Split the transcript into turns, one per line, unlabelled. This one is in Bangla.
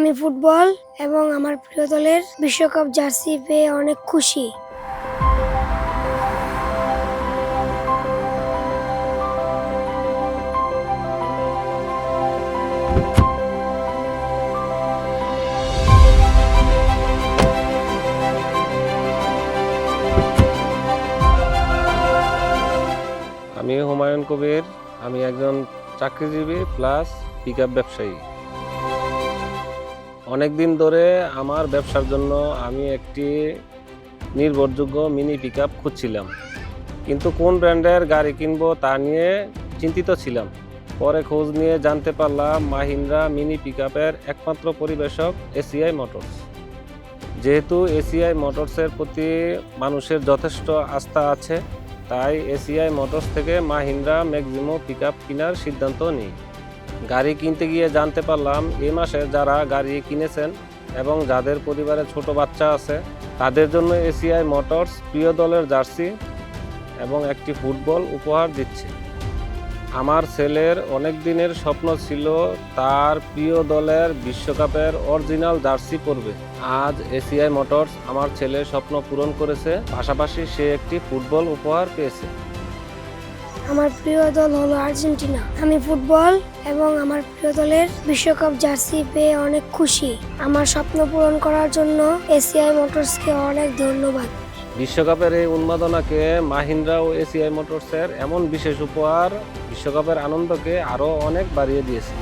আমি ফুটবল এবং আমার প্রিয় দলের বিশ্বকাপ জার্সি পেয়ে অনেক খুশি।
আমি হুমায়ুন কবির। আমি একজন চাকরিজীবী প্লাস পিকআপ ব্যবসায়ী। অনেক দিন ধরে আমার ব্যবসার জন্য আমি একটি নির্ভরযোগ্য মিনি পিকআপ খুঁজছিলাম, কিন্তু কোন ব্র্যান্ডের গাড়ি কিনবো তা নিয়ে চিন্তিত ছিলাম। পরে খোঁজ নিয়ে জানতে পারলাম মাহিন্দ্রা মিনি পিকআপের একমাত্র পরিবেশক এসিআই মোটরস। যেহেতু এসিআই মোটরসের প্রতি মানুষের যথেষ্ট আস্থা আছে, তাই এসিআই মোটরস থেকে মাহিন্দ্রা ম্যাক্সিমো পিকআপ কেনার সিদ্ধান্ত নিই। গাড়ি কিনতে গিয়ে জানতে পারলাম এই মাসে যারা গাড়ি কিনেছেন এবং যাদের পরিবারে ছোট বাচ্চা আছে তাদের জন্য এসিআই মোটরস প্রিয় দলের জার্সি এবং একটি ফুটবল উপহার দিচ্ছে। আমার ছেলের অনেক দিনের স্বপ্ন ছিল তার প্রিয় দলের বিশ্বকাপের অরিজিনাল জার্সি পরবে। আজ এসিআই মোটরস আমার ছেলের স্বপ্ন পূরণ করেছে, পাশাপাশি সে একটি ফুটবল উপহার পেয়েছে।
আমার প্রিয় দল হলো আর্জেন্টিনা। আমি ফুটবল এবং আমার প্রিয় দলের বিশ্বকাপ জার্সি পেয়ে অনেক খুশি। আমার স্বপ্ন পূরণ করার জন্য এসিআই মোটরসকে অনেক ধন্যবাদ।
বিশ্বকাপের এই উন্মাদনাকে মাহিন্দ্রা ও এসিআই মোটরসের এমন বিশেষ উপহার বিশ্বকাপের আনন্দকে আরও অনেক বাড়িয়ে দিয়েছে।